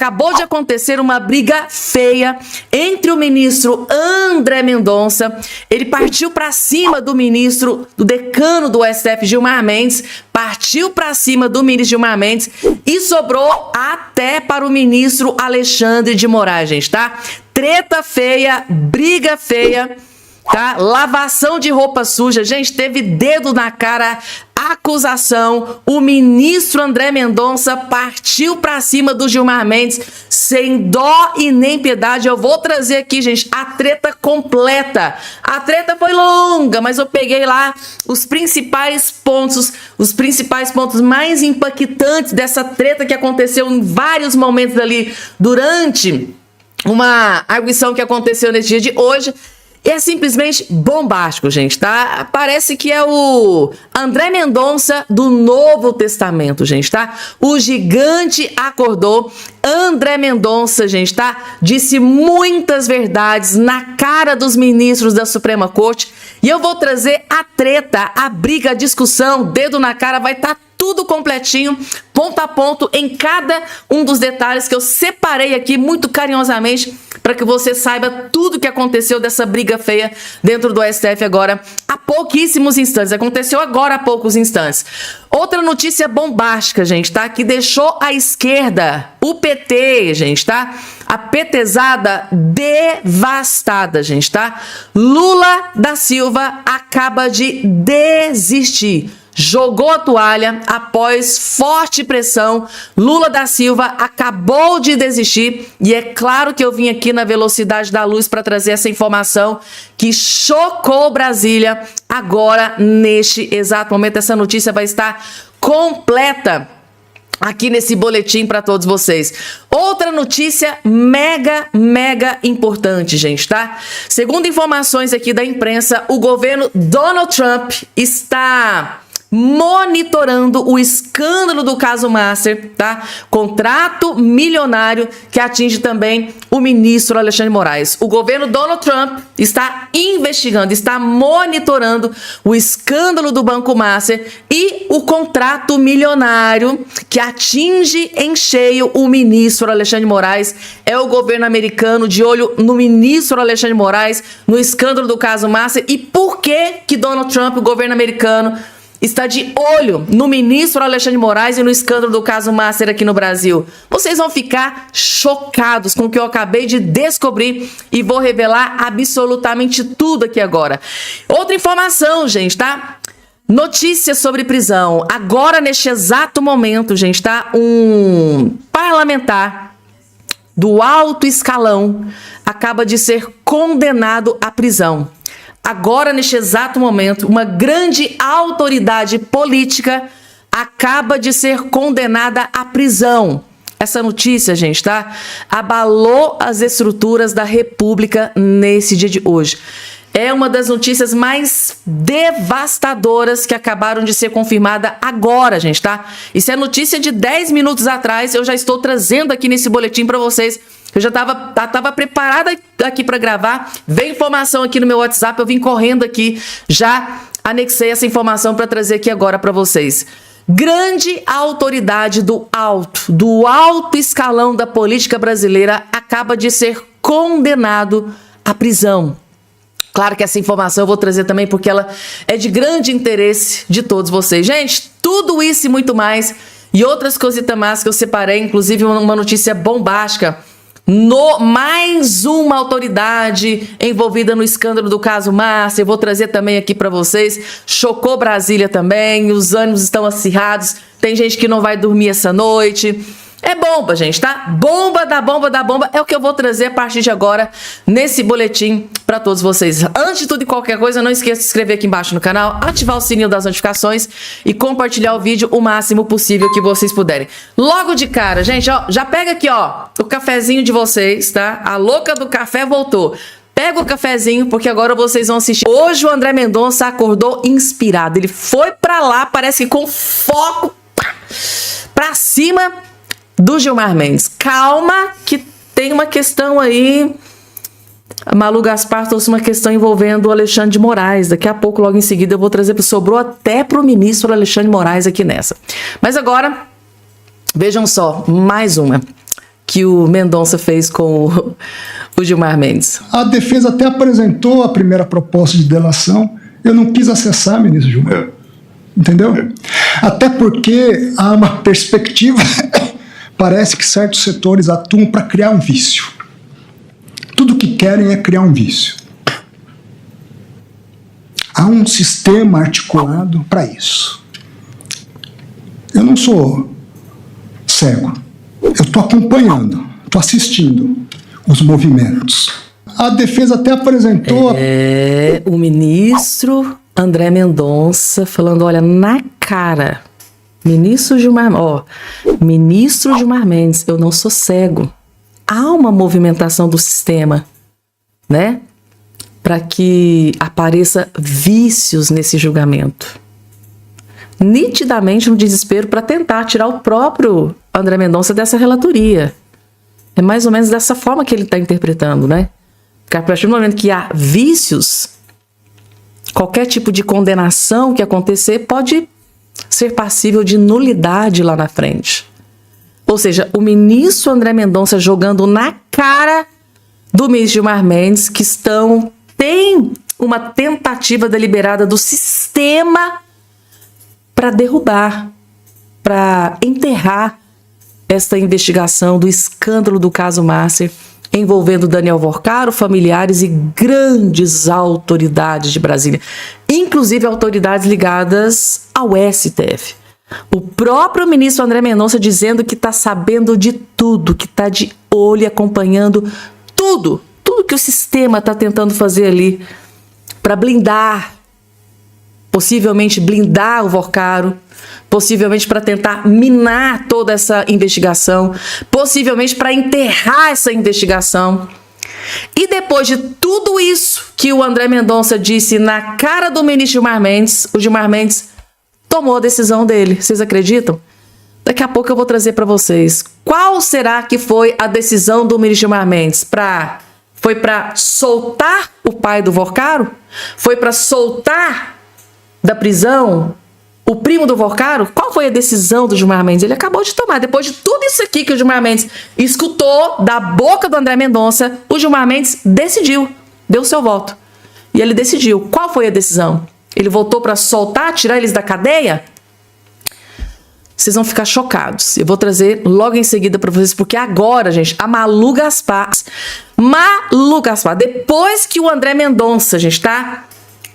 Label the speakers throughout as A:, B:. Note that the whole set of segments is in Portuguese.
A: acabou de acontecer uma briga feia entre o ministro André Mendonça. Ele partiu para cima do ministro, do decano do STF, Gilmar Mendes, partiu para cima do ministro Gilmar Mendes e sobrou até para o ministro Alexandre de Moraes, gente, tá? Treta feia, briga feia, tá? Lavação de roupa suja, gente, teve dedo na cara, acusação. O ministro André Mendonça partiu para cima do Gilmar Mendes sem dó e nem piedade. Eu vou trazer aqui, gente, a treta completa. A treta foi longa, mas eu peguei lá os principais pontos mais impactantes dessa treta que aconteceu em vários momentos ali durante uma arguição que aconteceu nesse dia de hoje. É simplesmente bombástico, gente, tá? Parece que é o André Mendonça do Novo Testamento, gente, tá? O gigante acordou. André Mendonça, gente, tá? Disse muitas verdades na cara dos ministros da Suprema Corte. E eu vou trazer a treta, a briga, a discussão, dedo na cara, vai estar tudo completinho, ponto a ponto, em cada um dos detalhes que eu separei aqui muito carinhosamente para que você saiba tudo que aconteceu dessa briga feia dentro do STF agora há pouquíssimos instantes. Aconteceu agora há poucos instantes. Outra notícia bombástica, gente, tá? Que deixou a esquerda, o PT, gente, tá? A petezada devastada, gente, tá? Lula da Silva acaba de desistir. Jogou a toalha após forte pressão. Lula da Silva acabou de desistir e é claro que eu vim aqui na velocidade da luz para trazer essa informação que chocou Brasília agora, neste exato momento. Essa notícia vai estar completa aqui nesse boletim para todos vocês. Outra notícia mega importante, gente, tá? Segundo informações aqui da imprensa, o governo Donald Trump está monitorando o escândalo do caso Master, tá? Contrato milionário que atinge também o ministro Alexandre de Moraes. O governo Donald Trump está investigando, está monitorando o escândalo do Banco Master e o contrato milionário que atinge em cheio o ministro Alexandre de Moraes. É o governo americano de olho no ministro Alexandre de Moraes, no escândalo do caso Master. E por que Donald Trump, o governo americano, está de olho no ministro Alexandre de Moraes e no escândalo do caso Master aqui no Brasil? Vocês vão ficar chocados com o que eu acabei de descobrir e vou revelar absolutamente tudo aqui agora. Outra informação, gente, tá? Notícia sobre prisão. Agora, neste exato momento, gente, tá? Um parlamentar do alto escalão acaba de ser condenado à prisão. Agora, neste exato momento, uma grande autoridade política acaba de ser condenada à prisão. Essa notícia, gente, tá? Abalou as estruturas da República nesse dia de hoje. É uma das notícias mais devastadoras que acabaram de ser confirmada agora, gente, tá? Isso é notícia de 10 minutos atrás, eu já estou trazendo aqui nesse boletim para vocês. Eu já estava preparada aqui para gravar, veio informação aqui no meu WhatsApp, eu vim correndo aqui, já anexei essa informação para trazer aqui agora para vocês. Grande autoridade do alto escalão da política brasileira acaba de ser condenado à prisão. Claro que essa informação eu vou trazer também porque ela é de grande interesse de todos vocês. Gente, tudo isso e muito mais, e outras cositas mais que eu separei, inclusive uma notícia bombástica. Mais uma autoridade envolvida no escândalo do caso Master, eu vou trazer também aqui para vocês. Chocou Brasília também, os ânimos estão acirrados, tem gente que não vai dormir essa noite. É bomba, gente, tá? Bomba da bomba é o que eu vou trazer a partir de agora nesse boletim para todos vocês. Antes de tudo e qualquer coisa, não esqueça de se inscrever aqui embaixo no canal, ativar o sininho das notificações e compartilhar o vídeo o máximo possível que vocês puderem. Logo de cara, gente, ó, já pega aqui, ó, o cafezinho de vocês, tá? A louca do café voltou. Pega o cafezinho, porque agora vocês vão assistir. Hoje o André Mendonça acordou inspirado. Ele foi para lá, parece que com foco para cima do Gilmar Mendes. Calma, que tem uma questão aí. A Malu Gaspar trouxe uma questão envolvendo o Alexandre de Moraes. Daqui a pouco, logo em seguida, eu vou trazer, sobrou até para o ministro Alexandre de Moraes aqui nessa. Mas agora, vejam só, mais uma. que o Mendonça fez com o Gilmar Mendes?
B: A defesa até apresentou a primeira proposta de delação. Eu não quis acessar, ministro Gilmar. Entendeu? Até porque há uma perspectiva, parece que certos setores atuam para criar um vício. Tudo que querem é criar um vício. Há um sistema articulado para isso. Eu não sou cego. Eu estou acompanhando, estou assistindo os movimentos. A defesa até apresentou...
A: O ministro André Mendonça falando, olha, na cara, ministro Gilmar Mendes, eu não sou cego. Há uma movimentação do sistema, né? Para que apareça vícios nesse julgamento. Nitidamente no desespero para tentar tirar o próprio André Mendonça dessa relatoria. É mais ou menos dessa forma que ele está interpretando, né? Porque a partir do momento que há vícios, qualquer tipo de condenação que acontecer pode ser passível de nulidade lá na frente. Ou seja, o ministro André Mendonça jogando na cara do ministro Gilmar Mendes que tem uma tentativa deliberada do sistema para derrubar, para enterrar esta investigação do escândalo do caso Master, envolvendo Daniel Vorcaro, familiares e grandes autoridades de Brasília, inclusive autoridades ligadas ao STF. O próprio ministro André Mendonça dizendo que está sabendo de tudo, que está de olho acompanhando tudo que o sistema está tentando fazer ali para blindar, possivelmente blindar o Vorcaro, possivelmente para tentar minar toda essa investigação, possivelmente para enterrar essa investigação. E depois de tudo isso que o André Mendonça disse na cara do ministro Gilmar Mendes, o Gilmar Mendes tomou a decisão dele. Vocês acreditam? Daqui a pouco eu vou trazer para vocês. Qual será que foi a decisão do ministro Gilmar Mendes? Foi para soltar o pai do Vorcaro? Foi para soltar da prisão o primo do Vorcaro? Qual foi a decisão do Gilmar Mendes? Ele acabou de tomar. Depois de tudo isso aqui que o Gilmar Mendes escutou da boca do André Mendonça, o Gilmar Mendes decidiu, deu seu voto. E ele decidiu. Qual foi a decisão? Ele voltou para soltar, tirar eles da cadeia? Vocês vão ficar chocados. Eu vou trazer logo em seguida para vocês, porque agora, gente, a Malu Gaspar, depois que o André Mendonça, gente, tá?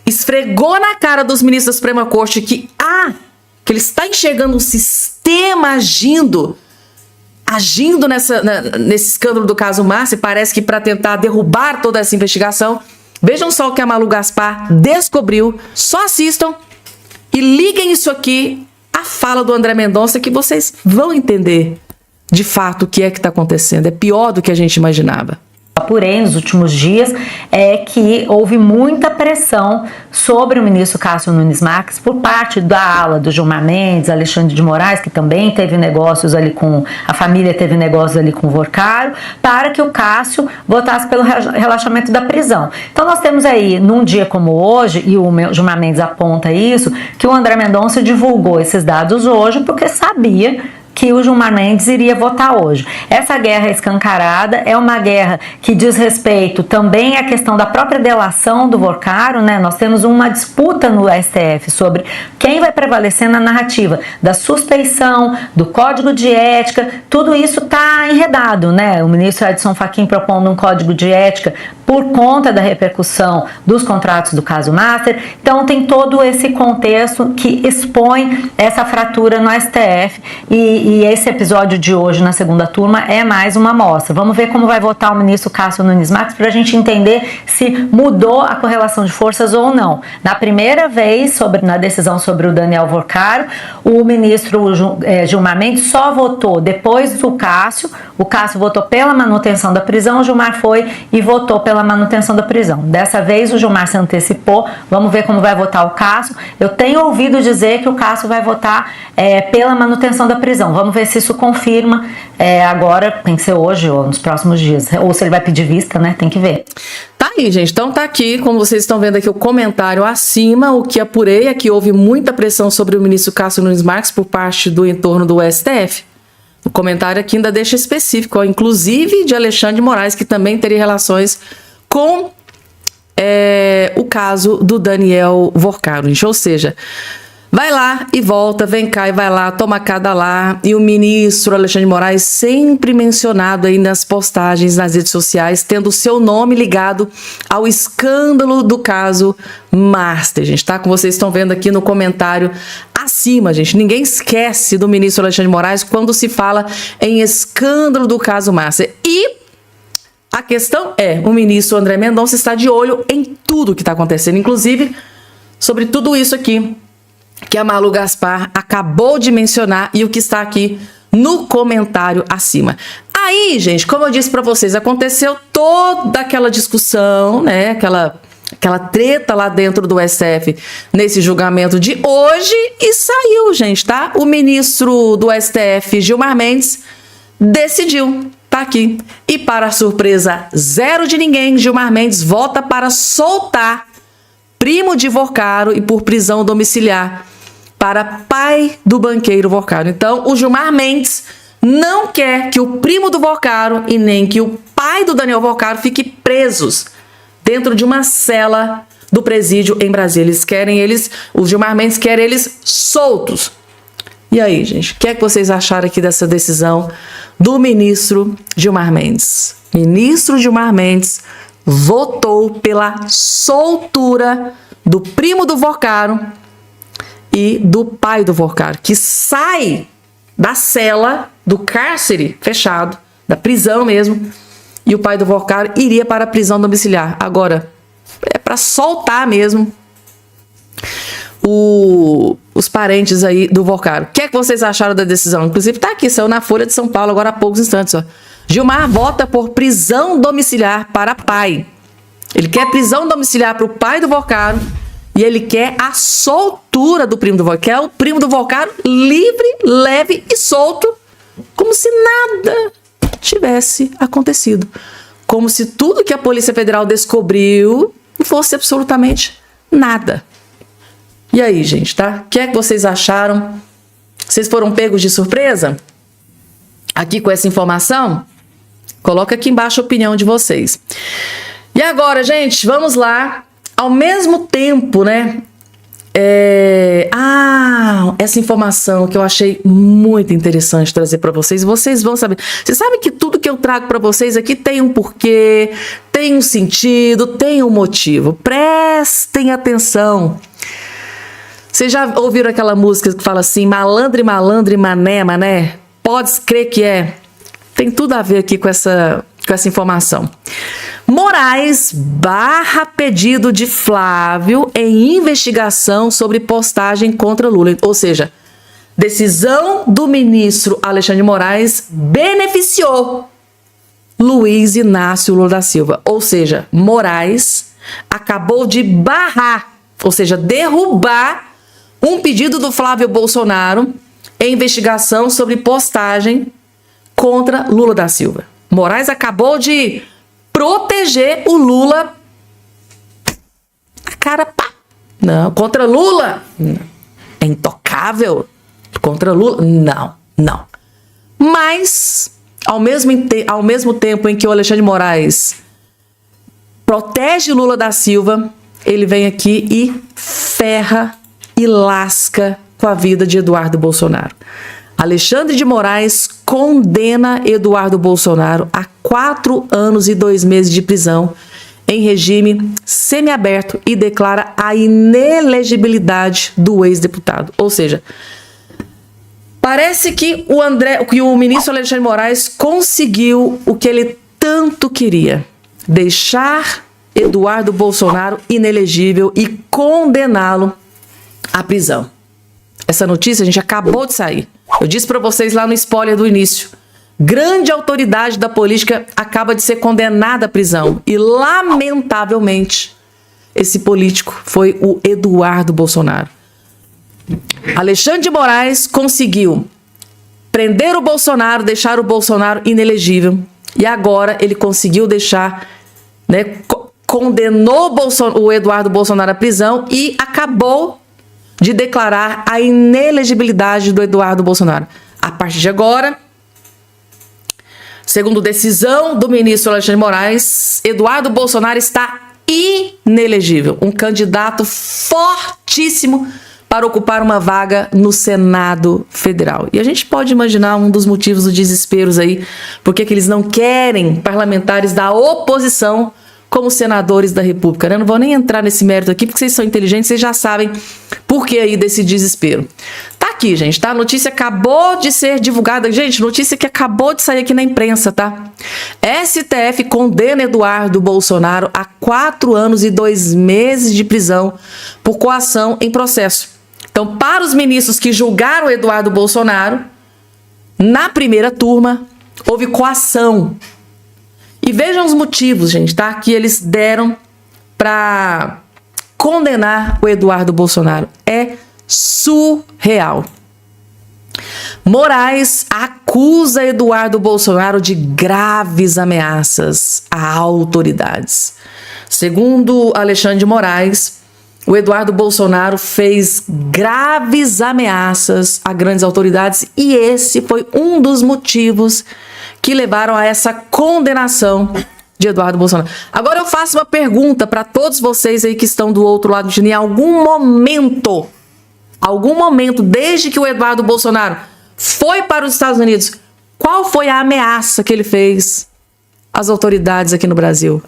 A: Esfregou na cara dos ministros da Suprema Corte que ele está enxergando um sistema agindo nesse escândalo do caso Master, parece que para tentar derrubar toda essa investigação. Vejam só o que a Malu Gaspar descobriu. Só assistam e liguem isso aqui à fala do André Mendonça que vocês vão entender de fato o que é que está acontecendo. É pior do que a gente imaginava.
C: Apurei nos últimos dias é que houve muita pressão sobre o ministro Cássio Nunes Marques por parte da ala do Gilmar Mendes, Alexandre de Moraes, que também teve negócios ali a família teve negócios ali com o Vorcaro, para que o Cássio votasse pelo relaxamento da prisão. Então nós temos aí, num dia como hoje, e o Gilmar Mendes aponta isso, que o André Mendonça divulgou esses dados hoje porque sabia que o Gilmar Mendes iria votar hoje. Essa guerra escancarada é uma guerra que diz respeito também à questão da própria delação do Vorcaro, né? Nós temos uma disputa no STF sobre quem vai prevalecer na narrativa da suspeição, do código de ética, tudo isso está enredado, né? O ministro Edson Fachin propondo um código de ética por conta da repercussão dos contratos do caso Master. Então tem todo esse contexto que expõe essa fratura no STF e esse episódio de hoje na segunda turma é mais uma amostra. Vamos ver como vai votar o ministro Cássio Nunes Marques para a gente entender se mudou a correlação de forças ou não. Na primeira vez, na decisão sobre o Daniel Vorcaro, o ministro Gilmar Mendes só votou depois do Cássio. O Cássio votou pela manutenção da prisão, o Gilmar foi e votou pela manutenção da prisão. Dessa vez o Gilmar se antecipou. Vamos ver como vai votar o Cássio. Eu tenho ouvido dizer que o Cássio vai votar pela manutenção da prisão. Vamos ver se isso confirma agora, tem que ser hoje ou nos próximos dias. Ou se ele vai pedir vista, né? Tem que ver.
A: Tá aí, gente. Então tá aqui, como vocês estão vendo aqui o comentário acima, o que apurei é que houve muita pressão sobre o ministro Cássio Nunes Marques por parte do entorno do STF. O comentário aqui ainda deixa específico, ó, inclusive de Alexandre de Moraes, que também teria relações com o caso do Daniel Vorcaro. Ou seja, vai lá e volta, vem cá e vai lá, toma cada lá. E o ministro Alexandre de Moraes sempre mencionado aí nas postagens nas redes sociais, tendo o seu nome ligado ao escândalo do caso Master, gente, tá? Como vocês estão vendo aqui no comentário acima, gente. Ninguém esquece do ministro Alexandre de Moraes quando se fala em escândalo do caso Master. E a questão é, o ministro André Mendonça está de olho em tudo que está acontecendo, inclusive sobre tudo isso aqui que a Malu Gaspar acabou de mencionar e o que está aqui no comentário acima. Aí, gente, como eu disse para vocês, aconteceu toda aquela discussão, né, aquela treta lá dentro do STF nesse julgamento de hoje e saiu, gente, tá? O ministro do STF, Gilmar Mendes, decidiu, tá aqui. E para a surpresa zero de ninguém, Gilmar Mendes vota para soltar primo de Vorcaro e por prisão domiciliar para pai do banqueiro Vorcaro. Então, o Gilmar Mendes não quer que o primo do Vorcaro e nem que o pai do Daniel Vorcaro fiquem presos dentro de uma cela do presídio em Brasília. O Gilmar Mendes quer eles soltos. E aí, gente, o que é que vocês acharam aqui dessa decisão do ministro Gilmar Mendes? Ministro Gilmar Mendes votou pela soltura do primo do Vorcaro e do pai do Vorcaro, que sai da cela, do cárcere fechado, da prisão mesmo, e o pai do Vorcaro iria para a prisão domiciliar. Agora, é para soltar mesmo os parentes aí do Vorcaro. O que é que vocês acharam da decisão? Inclusive tá aqui, saiu na Folha de São Paulo agora há poucos instantes, ó. Gilmar vota por prisão domiciliar para pai. Ele quer prisão domiciliar para o pai do Vorcaro e ele quer a soltura do primo do Vorcaro. Quer o primo do Vorcaro livre, leve e solto, como se nada tivesse acontecido. Como se tudo que a Polícia Federal descobriu não fosse absolutamente nada. E aí, gente, tá? O que é que vocês acharam? Vocês foram pegos de surpresa? Aqui com essa informação? Coloca aqui embaixo a opinião de vocês. E agora, gente, vamos lá. Ao mesmo tempo, né? Essa informação que eu achei muito interessante trazer para vocês. Vocês vão saber. Vocês sabem que tudo que eu trago para vocês aqui tem um porquê, tem um sentido, tem um motivo. Prestem atenção. Vocês já ouviram aquela música que fala assim, malandro, mané, mané? Pode crer que é. Tem tudo a ver aqui com essa informação. Moraes barra pedido de Flávio em investigação sobre postagem contra Lula. Ou seja, decisão do ministro Alexandre de Moraes beneficiou Luiz Inácio Lula da Silva. Ou seja, Moraes acabou de barrar, ou seja, derrubar um pedido do Flávio Bolsonaro em investigação sobre postagem contra Lula da Silva. Moraes acabou de proteger o Lula. A cara, pá. Não, contra Lula. Não. É intocável. Contra Lula. Não. Mas, ao mesmo tempo em que o Alexandre de Moraes protege Lula da Silva, ele vem aqui e ferra e lasca com a vida de Eduardo Bolsonaro. Alexandre de Moraes condena Eduardo Bolsonaro a 4 anos e 2 meses de prisão em regime semiaberto e declara a inelegibilidade do ex-deputado. Ou seja, parece que o ministro Alexandre de Moraes conseguiu o que ele tanto queria: deixar Eduardo Bolsonaro inelegível e condená-lo à prisão. Essa notícia, a gente acabou de sair. Eu disse para vocês lá no spoiler do início. Grande autoridade da política acaba de ser condenada à prisão. E, lamentavelmente, esse político foi o Eduardo Bolsonaro. Alexandre de Moraes conseguiu prender o Bolsonaro, deixar o Bolsonaro inelegível. E agora ele conseguiu deixar, né, condenou o Eduardo Bolsonaro à prisão e acabou de declarar a inelegibilidade do Eduardo Bolsonaro. A partir de agora, Segundo decisão do ministro Alexandre de Moraes, Eduardo Bolsonaro está inelegível, um candidato fortíssimo para ocupar uma vaga no Senado Federal. E a gente pode imaginar um dos motivos do desespero aí, porque que eles não querem parlamentares da oposição como senadores da República. Eu não vou nem entrar nesse mérito aqui, porque vocês são inteligentes, vocês já sabem por que aí desse desespero. Tá aqui, gente, tá? A notícia acabou de ser divulgada. Gente, notícia que acabou de sair aqui na imprensa, tá? STF condena Eduardo Bolsonaro a 4 anos e 2 meses de prisão por coação em processo. Então, para os ministros que julgaram Eduardo Bolsonaro, na primeira turma, houve coação. E vejam os motivos, gente, tá? Que eles deram para condenar o Eduardo Bolsonaro. É surreal. Moraes acusa Eduardo Bolsonaro de graves ameaças a autoridades. Segundo Alexandre de Moraes, o Eduardo Bolsonaro fez graves ameaças a grandes autoridades e esse foi um dos motivos que levaram a essa condenação de Eduardo Bolsonaro. Agora eu faço uma pergunta para todos vocês aí que estão do outro lado, em algum momento, desde que o Eduardo Bolsonaro foi para os Estados Unidos, qual foi a ameaça que ele fez às autoridades aqui no Brasil?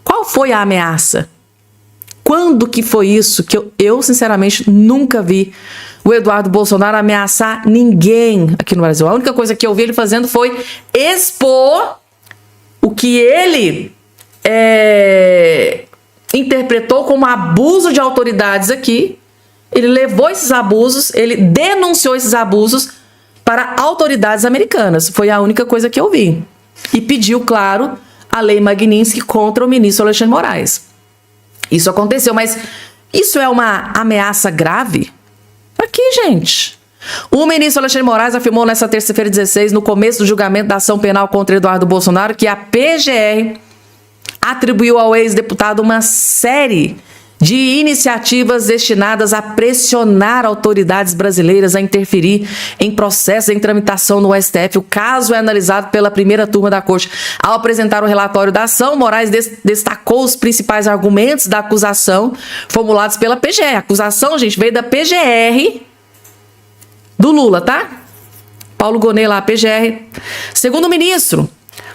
A: Qual foi a ameaça? Quando que foi isso? Que eu sinceramente nunca vi o Eduardo Bolsonaro ameaçar ninguém aqui no Brasil. A única coisa que eu vi ele fazendo foi expor o que ele interpretou como abuso de autoridades aqui. Ele levou esses abusos, ele denunciou esses abusos para autoridades americanas. Foi a única coisa que eu vi. E pediu, claro, a lei Magnitsky contra o ministro Alexandre de Moraes. Isso aconteceu, mas isso é uma ameaça grave? Aqui, gente. O ministro Alexandre de Moraes afirmou nesta terça-feira 16, no começo do julgamento da ação penal contra Eduardo Bolsonaro, que a PGR atribuiu ao ex-deputado uma série de iniciativas destinadas a pressionar autoridades brasileiras a interferir em processos em tramitação no STF. O caso é analisado pela primeira turma da Corte. Ao apresentar o relatório da ação, Moraes destacou os principais argumentos da acusação formulados pela PGR. A acusação, gente, veio da PGR do Lula, tá? Paulo Gonet lá, PGR. Segundo o ministro,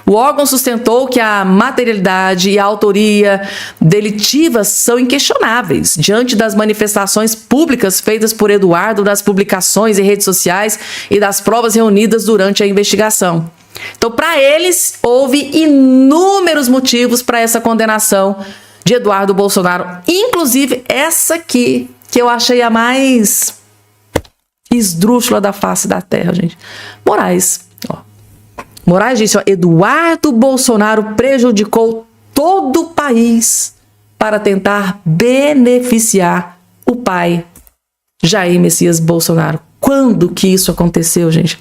A: o órgão sustentou que a materialidade e a autoria delitivas são inquestionáveis diante das manifestações públicas feitas por Eduardo, das publicações em redes sociais e das provas reunidas durante a investigação. Então, para eles, houve inúmeros motivos para essa condenação de Eduardo Bolsonaro, inclusive essa aqui, que eu achei a mais esdrúxula da face da terra, gente. Moraes disse, Eduardo Bolsonaro prejudicou todo o país para tentar beneficiar o pai, Jair Messias Bolsonaro. Quando que isso aconteceu, gente?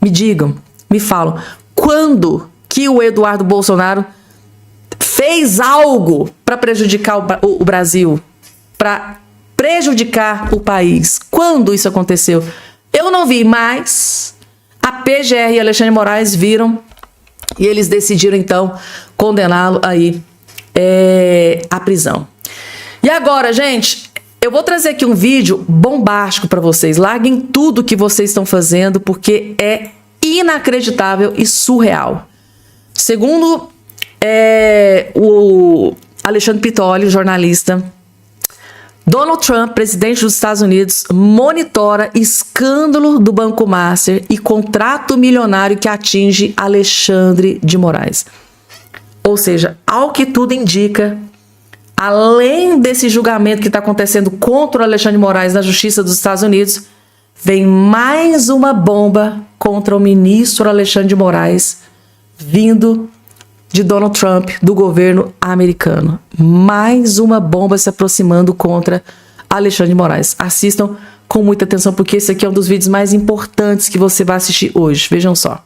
A: Me digam, me falam. Quando que o Eduardo Bolsonaro fez algo para prejudicar o Brasil? Para prejudicar o país? Quando isso aconteceu? Eu não vi, mas a PGR e Alexandre de Moraes viram e eles decidiram, então, condená-lo aí à prisão. E agora, gente, eu vou trazer aqui um vídeo bombástico para vocês. Larguem tudo que vocês estão fazendo, porque é inacreditável e surreal. Segundo o Alexandre Pitoli, jornalista, Donald Trump, presidente dos Estados Unidos, monitora escândalo do Banco Master e contrato milionário que atinge Alexandre de Moraes. Ou seja, ao que tudo indica, além desse julgamento que está acontecendo contra o Alexandre de Moraes na Justiça dos Estados Unidos, vem mais uma bomba contra o ministro Alexandre de Moraes, vindo de Donald Trump, do governo americano. Mais uma bomba se aproximando contra Alexandre de Moraes. Assistam com muita atenção, porque esse aqui é um dos vídeos mais importantes que você vai assistir hoje. Vejam só.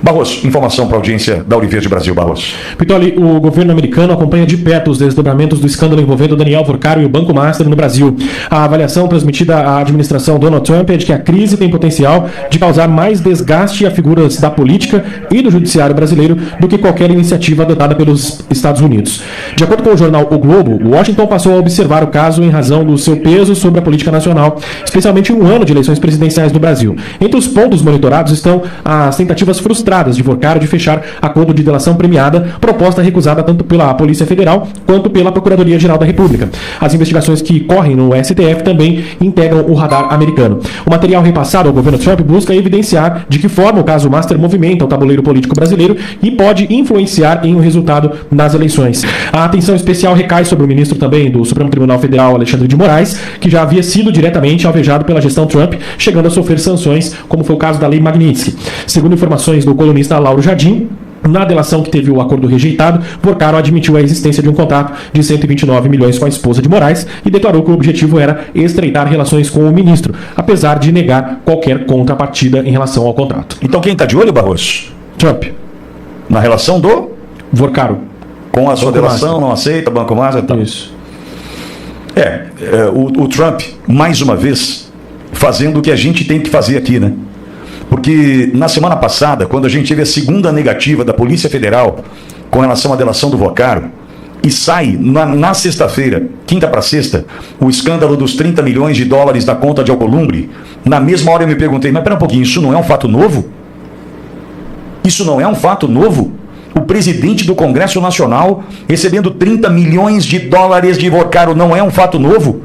D: Barroso, informação para a audiência da Ouro Verde Brasil, Barroso.
E: Pitoli, o governo americano acompanha de perto os desdobramentos do escândalo envolvendo Daniel Vorcaro e o Banco Master no Brasil. A avaliação transmitida à administração Donald Trump é de que a crise tem potencial de causar mais desgaste a figuras da política e do judiciário brasileiro do que qualquer iniciativa adotada pelos Estados Unidos. De acordo com o jornal O Globo, Washington passou a observar o caso em razão do seu peso sobre a política nacional, especialmente em um ano de eleições presidenciais no Brasil. Entre os pontos monitorados estão as tentativas frustradas de Vorcaro de fechar acordo de delação premiada, proposta recusada tanto pela Polícia Federal quanto pela Procuradoria-Geral da República. As investigações que correm no STF também integram o radar americano. O material repassado ao governo Trump busca evidenciar de que forma o caso Master movimenta o tabuleiro político brasileiro e pode influenciar em um resultado nas eleições. A atenção especial recai sobre o ministro também do Supremo Tribunal Federal, Alexandre de Moraes, que já havia sido diretamente alvejado pela gestão Trump, chegando a sofrer sanções, como foi o caso da Lei Magnitsky. Segundo informações do colunista Lauro Jardim, na delação que teve o acordo rejeitado, Vorcaro admitiu a existência de um contrato de 129 milhões com a esposa de Moraes e declarou que o objetivo era estreitar relações com o ministro, apesar de negar qualquer contrapartida em relação ao contrato.
D: Então quem está de olho, Barroso?
E: Trump.
D: Na relação do
E: Vorcaro.
D: Com a sua
E: Banco
D: delação,
E: Master.
D: não aceita, Banco Master e tal.
E: Isso.
D: O Trump, mais uma vez, fazendo o que a gente tem que fazer aqui, né? Porque na semana passada, quando a gente teve a segunda negativa da Polícia Federal com relação à delação do Vorcaro, e sai na sexta-feira, quinta para sexta, o escândalo dos 30 milhões de dólares da conta de Alcolumbre, na mesma hora eu me perguntei, mas pera um pouquinho, isso não é um fato novo? Isso não é um fato novo? O presidente do Congresso Nacional recebendo 30 milhões de dólares de Vorcaro não é um fato novo?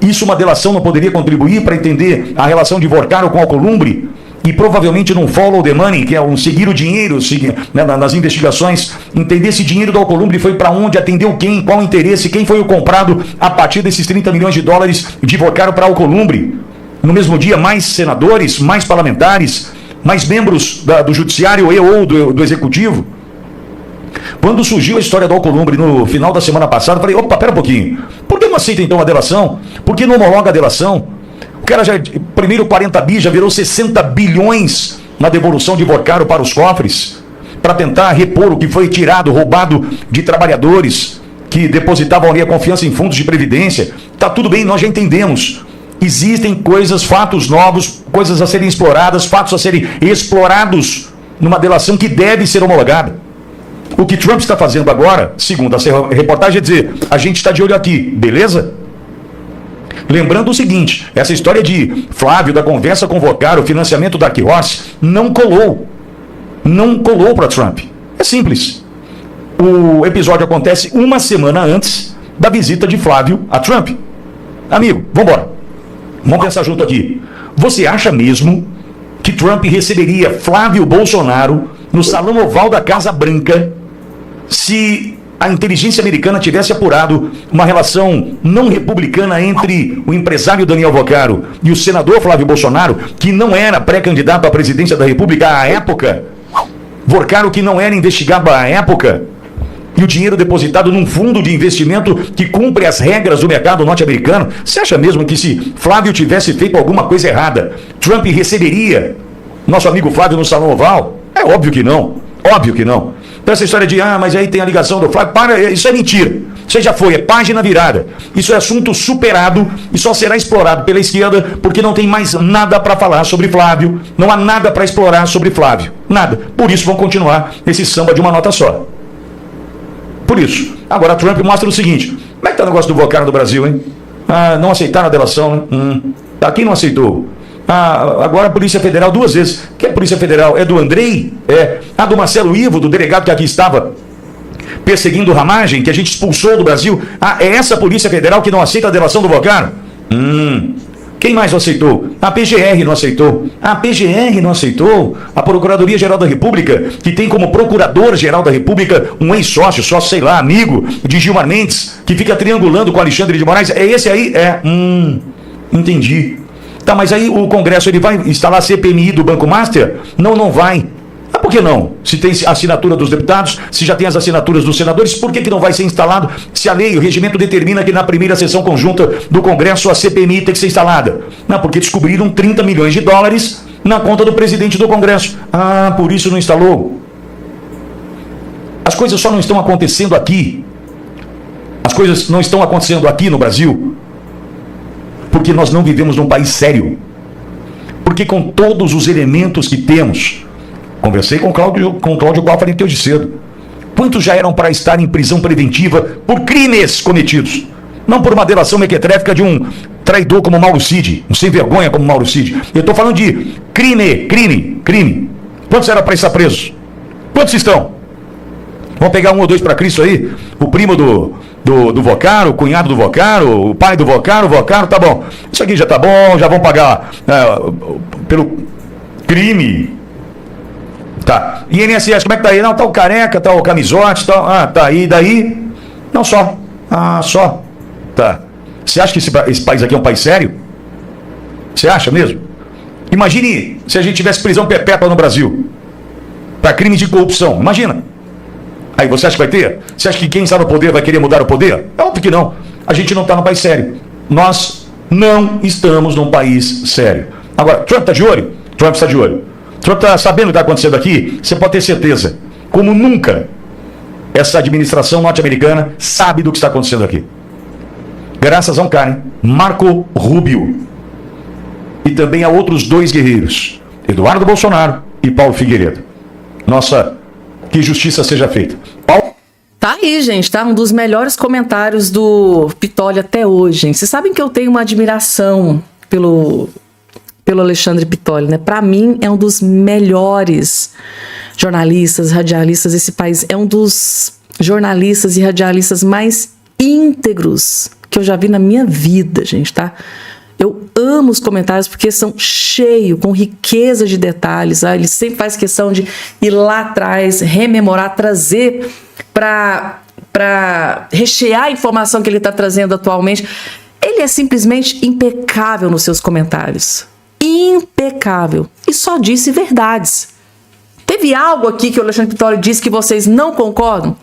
D: Isso uma delação não poderia contribuir para entender a relação de Vorcaro com Alcolumbre? E provavelmente num follow the money, que é um seguir o dinheiro, nas investigações, entender esse dinheiro do Alcolumbre foi para onde, atendeu quem, qual o interesse, quem foi o comprado a partir desses 30 milhões de dólares de Vorcaro para Alcolumbre. No mesmo dia, mais senadores, mais parlamentares, mais membros do judiciário e ou do executivo. Quando surgiu a história do Alcolumbre no final da semana passada, eu falei, opa, pera um pouquinho, por que não aceita então a delação? Por que não homologa a delação? O cara já, primeiro 40 bi, já virou 60 bilhões na devolução de Vorcaro para os cofres, para tentar repor o que foi tirado, roubado de trabalhadores que depositavam ali a confiança em fundos de previdência. Tá tudo bem, nós já entendemos. Existem coisas, fatos novos, coisas a serem exploradas, fatos a serem explorados numa delação que deve ser homologada. O que Trump está fazendo agora, segundo a reportagem, é dizer, a gente está de olho aqui, beleza? Lembrando o seguinte, essa história de Flávio, da conversa com Vorcaro, o financiamento da Dark Horse, não colou. Não colou para Trump. É simples. O episódio acontece uma semana antes da visita de Flávio a Trump. Amigo, vamos embora. Vamos pensar junto aqui. Você acha mesmo que Trump receberia Flávio Bolsonaro no Salão Oval da Casa Branca se a inteligência americana tivesse apurado uma relação não republicana entre o empresário Daniel Vorcaro e o senador Flávio Bolsonaro, que não era pré-candidato à presidência da República à época? Vorcaro que não era investigado à época? E o dinheiro depositado num fundo de investimento que cumpre as regras do mercado norte-americano? Você acha mesmo que se Flávio tivesse feito alguma coisa errada, Trump receberia nosso amigo Flávio no Salão Oval? É óbvio que não. Óbvio que não. Então essa história de, mas aí tem a ligação do Flávio, isso é mentira. Isso já foi, é página virada. Isso é assunto superado e só será explorado pela esquerda porque não tem mais nada para falar sobre Flávio, não há nada para explorar sobre Flávio. Nada. Por isso vão continuar esse samba de uma nota só. Por isso. Agora Trump mostra o seguinte, como é que tá o negócio do Vorcaro no Brasil, hein? Não aceitaram a delação, né? Quem não aceitou? Agora a Polícia Federal, 2 vezes. Que é a Polícia Federal? É do Andrei? A do Marcelo Ivo, do delegado que aqui estava perseguindo Ramagem, que a gente expulsou do Brasil. É essa Polícia Federal que não aceita a delação do Vorcaro? Quem mais não aceitou? A PGR não aceitou. A PGR não aceitou. A Procuradoria-Geral da República, que tem como Procurador-Geral da República um ex-sócio, sei lá, amigo de Gilmar Mendes, que fica triangulando com Alexandre de Moraes. É esse aí? Entendi. Tá, mas aí o Congresso ele vai instalar a CPMI do Banco Master? Não vai. Por que não? Se tem assinatura dos deputados, se já tem as assinaturas dos senadores, por que não vai ser instalado? Se a lei, o regimento determina que na primeira sessão conjunta do Congresso a CPMI tem que ser instalada. Não, porque descobriram 30 milhões de dólares na conta do presidente do Congresso. Ah, por isso não instalou. As coisas só não estão acontecendo aqui. As coisas não estão acontecendo aqui no Brasil porque nós não vivemos num país sério. Porque com todos os elementos que temos, conversei com Cláudio Galfarim hoje cedo, quantos já eram para estar em prisão preventiva por crimes cometidos? Não por uma delação mequetréfica de um traidor como Mauro Cid, um sem vergonha como Mauro Cid. Eu estou falando de crime. Quantos eram para estar presos? Quantos estão? Vamos pegar um ou dois para Cristo aí? O primo do Vocaro, o cunhado do Vocaro, o pai do Vocaro, tá bom. Isso aqui já tá bom, já vão pagar pelo crime. Tá. E INSS, como é que tá aí? Não, tá o careca, tá o camisote, tá. Ah, tá aí, daí? Não, só. Ah, só. Tá. Você acha que esse país aqui é um país sério? Você acha mesmo? Imagine se a gente tivesse prisão perpétua no Brasil para crimes de corrupção. Imagina. Aí você acha que vai ter? Você acha que quem está no poder vai querer mudar o poder? É óbvio que não. A gente não está num país sério. Nós não estamos num país sério. Agora, Trump está de olho? Trump está de olho. Trump está sabendo o que está acontecendo aqui? Você pode ter certeza. Como nunca, essa administração norte-americana sabe do que está acontecendo aqui. Graças a um cara, hein? Marco Rubio. E também a outros dois guerreiros, Eduardo Bolsonaro e Paulo Figueiredo. Nossa, que justiça seja feita.
A: Tá aí, gente, tá? Um dos melhores comentários do Pitoli até hoje, gente. Vocês sabem que eu tenho uma admiração pelo Alexandre Pitoli, né? Pra mim, é um dos melhores jornalistas, radialistas desse país. É um dos jornalistas e radialistas mais íntegros que eu já vi na minha vida, gente, tá? Eu amo os comentários porque são cheios, com riqueza de detalhes. Ele sempre faz questão de ir lá atrás, rememorar, trazer para rechear a informação que ele está trazendo atualmente. Ele é simplesmente impecável nos seus comentários. Impecável. E só disse verdades. Teve algo aqui que o Alexandre Pitoli disse que vocês não concordam?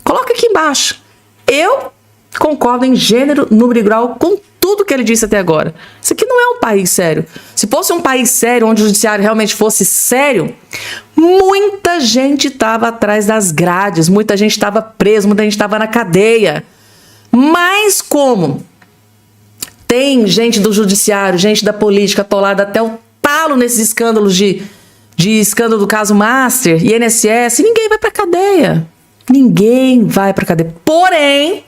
A: Coloca aqui embaixo. Eu concordo em gênero, número e grau com tudo que ele disse até agora. Isso aqui não é um país sério. Se fosse um país sério, onde o judiciário realmente fosse sério, muita gente estava atrás das grades, muita gente estava presa, muita gente estava na cadeia. Mas como tem gente do judiciário, gente da política atolada até o talo nesses escândalos de escândalo do caso Master, INSS, ninguém vai para cadeia. Ninguém vai para cadeia. Porém,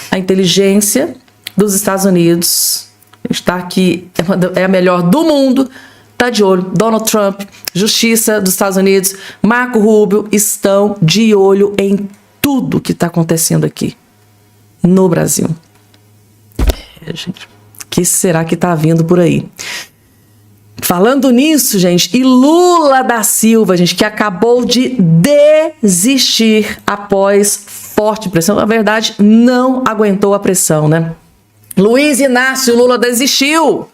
A: a inteligência dos Estados Unidos está aqui, é a melhor do mundo, está de olho. Donald Trump, Justiça dos Estados Unidos, Marco Rubio estão de olho em tudo que está acontecendo aqui no Brasil. Gente, o que será que está vindo por aí? Falando nisso, gente, e Lula da Silva, gente, que acabou de desistir após forte pressão. Na verdade, não aguentou a pressão, né? Luiz Inácio Lula desistiu,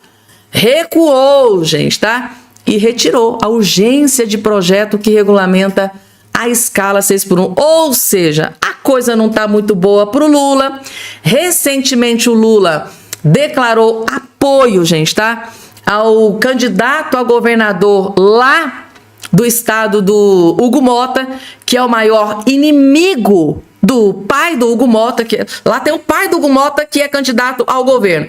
A: recuou, gente, tá? E retirou a urgência de projeto que regulamenta a escala 6x1. Ou seja, a coisa não tá muito boa pro Lula. Recentemente o Lula declarou apoio, gente, tá? Ao candidato a governador lá do estado do Hugo Mota, que é o maior inimigo do pai do Hugo Mota, que lá tem o pai do Hugo Mota que é candidato ao governo.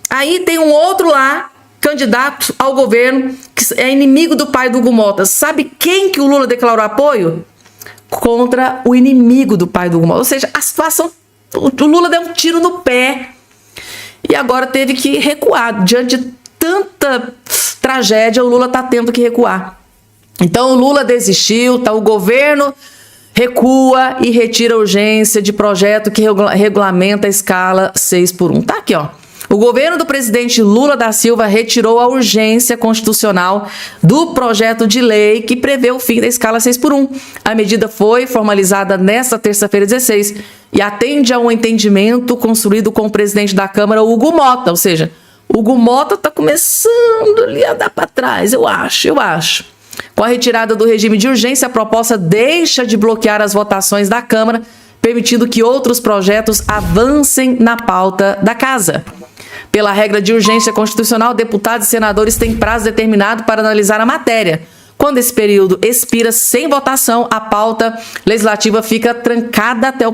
A: Aí tem um outro lá, candidato ao governo, que é inimigo do pai do Hugo Mota. Sabe quem que o Lula declarou apoio? Contra o inimigo do pai do Hugo Mota. Ou seja, a situação, o Lula deu um tiro no pé e agora teve que recuar. Diante de tanta tragédia, o Lula está tendo que recuar. Então o Lula desistiu, tá? O governo recua e retira a urgência de projeto que regulamenta a escala 6x1. Tá aqui, ó. O governo do presidente Lula da Silva retirou a urgência constitucional do projeto de lei que prevê o fim da escala 6x1. A medida foi formalizada nesta terça-feira 16 e atende a um entendimento construído com o presidente da Câmara, Hugo Mota. Ou seja, Hugo Mota tá começando ali a dar para trás, eu acho. Com a retirada do regime de urgência, a proposta deixa de bloquear as votações da Câmara, permitindo que outros projetos avancem na pauta da casa. Pela regra de urgência constitucional, deputados e senadores têm prazo determinado para analisar a matéria. Quando esse período expira sem votação, a pauta legislativa fica trancada até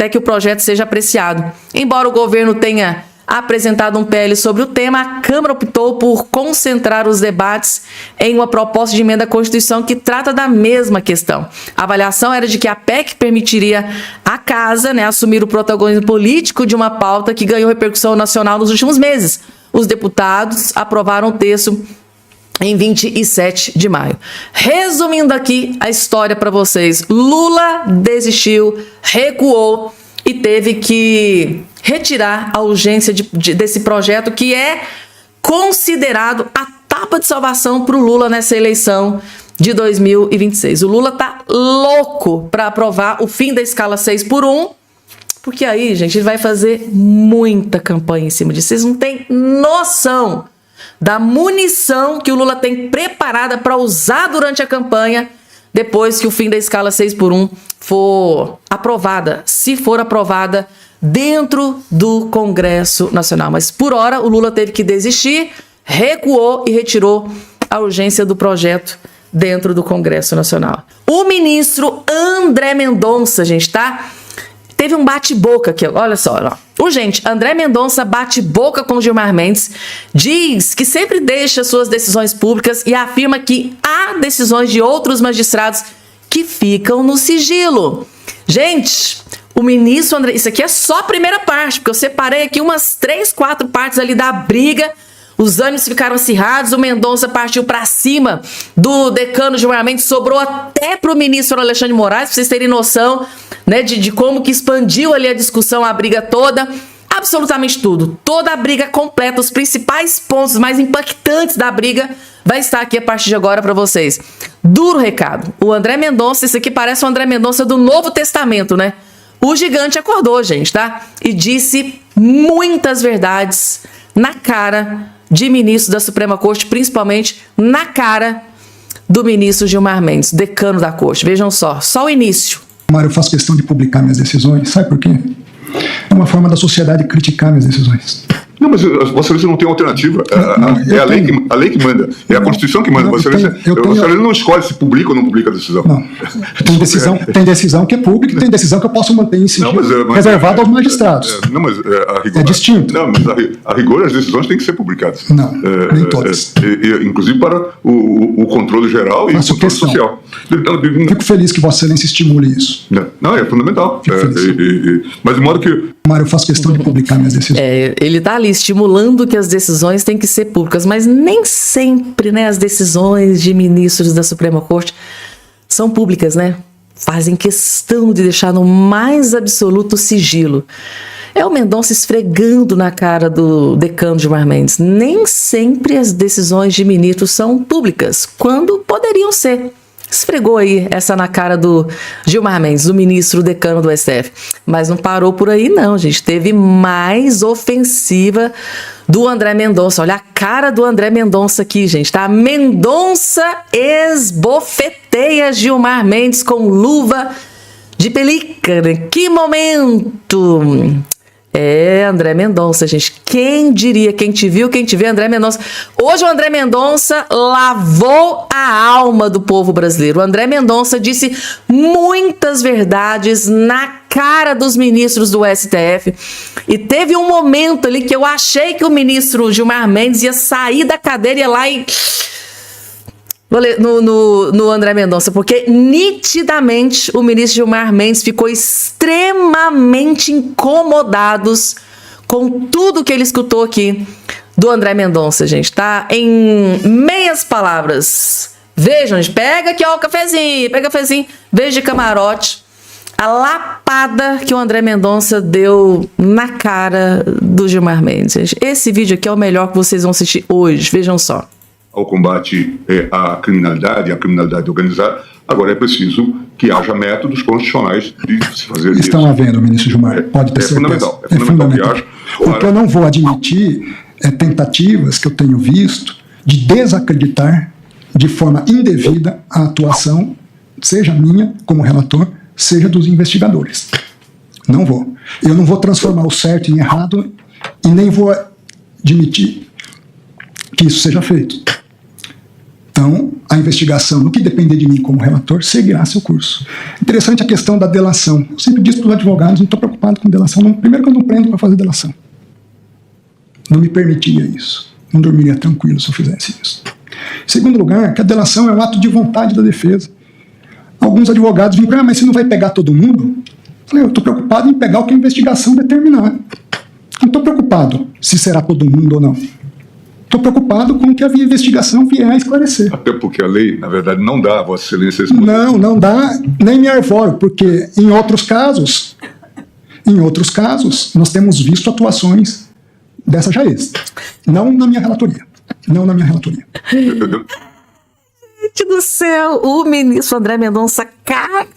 A: que o projeto seja apreciado. Embora o governo tenha apresentado um PL sobre o tema, a Câmara optou por concentrar os debates em uma proposta de emenda à Constituição que trata da mesma questão. A avaliação era de que a PEC permitiria à Casa, assumir o protagonismo político de uma pauta que ganhou repercussão nacional nos últimos meses. Os deputados aprovaram o texto em 27 de maio. Resumindo aqui a história para vocês, Lula desistiu, recuou e teve que retirar a urgência desse projeto que é considerado a tapa de salvação para o Lula nessa eleição de 2026. O Lula tá louco para aprovar o fim da escala 6x1, porque aí, gente, ele vai fazer muita campanha em cima disso. Vocês não têm noção da munição que o Lula tem preparada para usar durante a campanha depois que o fim da escala 6x1 for aprovada, se for aprovada dentro do Congresso Nacional. Mas, por hora, o Lula teve que desistir, recuou e retirou a urgência do projeto dentro do Congresso Nacional. O ministro André Mendonça, gente, teve um bate-boca aqui, olha só. Urgente, André Mendonça bate boca com Gilmar Mendes, diz que sempre deixa suas decisões públicas e afirma que há decisões de outros magistrados que ficam no sigilo. Gente, o ministro André... Isso aqui é só a primeira parte, porque eu separei aqui umas 3, 4 partes ali da briga. Os ânimos ficaram acirrados, o Mendonça partiu para cima do decano Gilmar Mendes, sobrou até para o ministro Alexandre de Moraes, para vocês terem noção, de como que expandiu ali a discussão, a briga toda. Absolutamente tudo, toda a briga completa, os principais pontos mais impactantes da briga vai estar aqui a partir de agora para vocês. Duro recado, o André Mendonça, esse aqui parece o André Mendonça do Novo Testamento, O gigante acordou, gente, E disse muitas verdades na cara de ministro da Suprema Corte, principalmente na cara do ministro Gilmar Mendes, decano da Corte. Vejam só o início.
B: Mário, eu faço questão de publicar minhas decisões, sabe por quê? É uma forma da sociedade criticar minhas decisões.
F: Não, mas Vossa Excelência não tem alternativa. É a lei que manda. É a Constituição que manda. Vossa Excelência não escolhe se publica ou não publica a decisão.
B: Não. Tem decisão que é pública e tem decisão que eu posso manter em sigilo, reservado aos magistrados.
F: Não, mas a rigor...
B: É distinto.
F: Não, mas a rigor as decisões têm que ser publicadas.
B: Não, nem todas.
F: Inclusive para o controle geral e o controle social.
B: Fico feliz que Vossa Excelência estimule isso.
F: Não, é fundamental. Mas de modo que...
B: Mário, eu faço questão de publicar minhas decisões.
A: Ele está ali estimulando que as decisões têm que ser públicas, mas nem sempre, as decisões de ministros da Suprema Corte são públicas, Fazem questão de deixar no mais absoluto sigilo. É o Mendonça esfregando na cara do decano Gilmar Mendes. Nem sempre as decisões de ministros são públicas, quando poderiam ser. Esfregou aí essa na cara do Gilmar Mendes, do ministro decano do STF. Mas não parou por aí não, gente. Teve mais ofensiva do André Mendonça. Olha a cara do André Mendonça aqui, gente, Mendonça esbofeteia Gilmar Mendes com luva de pelica. Que momento! André Mendonça, gente. Quem diria? Quem te viu, quem te vê, André Mendonça. Hoje o André Mendonça lavou a alma do povo brasileiro. O André Mendonça disse muitas verdades na cara dos ministros do STF. E teve um momento ali que eu achei que o ministro Gilmar Mendes ia sair da cadeira e ia lá e... Vou ler no André Mendonça, porque nitidamente o ministro Gilmar Mendes ficou extremamente incomodado com tudo que ele escutou aqui do André Mendonça, gente, em meias palavras. Vejam, gente, pega aqui, o cafezinho, veja de camarote a lapada que o André Mendonça deu na cara do Gilmar Mendes. Gente. Esse vídeo aqui é o melhor que vocês vão assistir hoje, vejam só.
F: Ao combate à criminalidade organizada, agora é preciso que haja métodos constitucionais de se fazer isso.
B: Estão havendo, ministro Gilmar, pode ter certeza.
F: É fundamental que haja.
B: O que eu não vou admitir é tentativas que eu tenho visto de desacreditar de forma indevida a atuação, seja minha como relator, seja dos investigadores. Não vou. Eu não vou transformar o certo em errado e nem vou admitir que isso seja feito. Então, a investigação, no que depender de mim como relator, seguirá seu curso. Interessante a questão da delação. Eu sempre disse para os advogados, não estou preocupado com delação. Não, primeiro que eu não prendo para fazer delação. Não me permitiria isso. Não dormiria tranquilo se eu fizesse isso. Em segundo lugar, que a delação é um ato de vontade da defesa. Alguns advogados vêm para mim, mas você não vai pegar todo mundo? Eu falei, eu estou preocupado em pegar o que a investigação determinar. Não estou preocupado se será todo mundo ou não. Estou preocupado com o que a investigação vier a esclarecer.
F: Até porque a lei, na verdade, não dá a Vossa Excelência esse poder.
B: Não dá, nem me arvoro, porque em outros casos, nós temos visto atuações dessa jaez. Não na minha relatoria.
A: Gente do céu, o ministro André Mendonça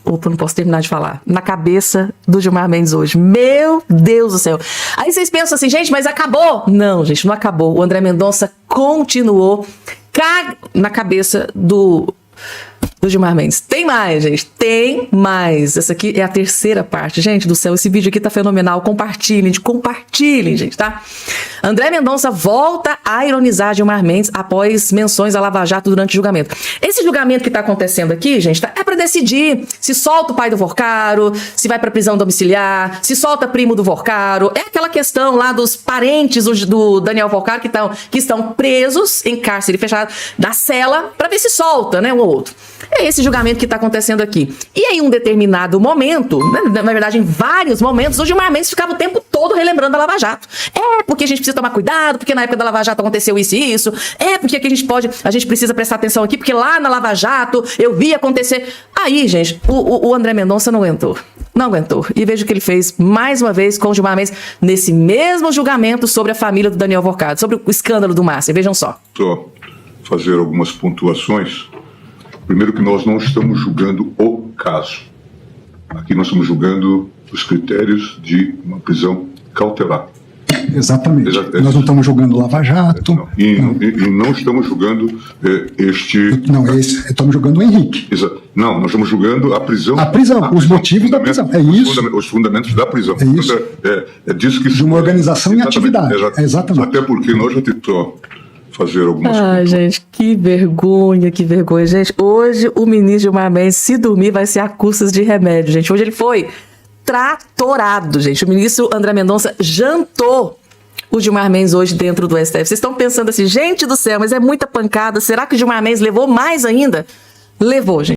A: Opa, não posso terminar de falar. Na cabeça do Gilmar Mendes hoje. Meu Deus do céu. Aí vocês pensam assim, gente, mas acabou? Não, gente, não acabou. O André Mendonça continuou na cabeça do Gilmar Mendes. Tem mais, gente. Tem mais. Essa aqui é a terceira parte. Gente do céu, esse vídeo aqui tá fenomenal. Compartilhem, gente, tá? André Mendonça volta a ironizar Gilmar Mendes após menções a Lava Jato durante o julgamento. Esse julgamento que tá acontecendo aqui, gente, é para decidir se solta o pai do Vorcaro, se vai pra prisão domiciliar, se solta primo do Vorcaro. É aquela questão lá dos parentes do Daniel Vorcaro que estão presos em cárcere fechado da cela para ver se solta, né, um ou outro. É esse julgamento que está acontecendo aqui. E aí, em um determinado momento, na verdade, em vários momentos, o Gilmar Mendes ficava o tempo todo relembrando a Lava Jato. É porque a gente precisa tomar cuidado, porque na época da Lava Jato aconteceu isso e isso. É porque aqui a gente precisa prestar atenção aqui, porque lá na Lava Jato eu vi acontecer. Aí, gente, o André Mendonça não aguentou. Não aguentou. E veja o que ele fez mais uma vez com o Gilmar Mendes nesse mesmo julgamento sobre a família do Daniel Vorcaro, sobre o escândalo do Márcio. Vejam só.
F: Só fazer algumas pontuações. Primeiro que nós não estamos julgando o caso. Aqui nós estamos julgando os critérios de uma prisão cautelar.
B: Exatamente. Nós não estamos julgando Lava Jato.
F: Não. E não estamos julgando
B: estamos julgando o Henrique.
F: Não, nós estamos julgando a prisão.
B: Os motivos da prisão. É isso.
F: Os fundamentos da prisão.
B: É isso.
F: É disso que
B: de uma organização e atividade. Exatamente.
F: Até porque nós já tentamos fazer algumas coisas.
A: Ai, gente, que vergonha. Gente, hoje o ministro Gilmar Mendes, se dormir, vai ser a custas de remédio, gente. Hoje ele foi tratorado, gente. O ministro André Mendonça jantou o Gilmar Mendes hoje dentro do STF. Vocês estão pensando assim, gente do céu, mas é muita pancada. Será que o Gilmar Mendes levou mais ainda? Levou, gente.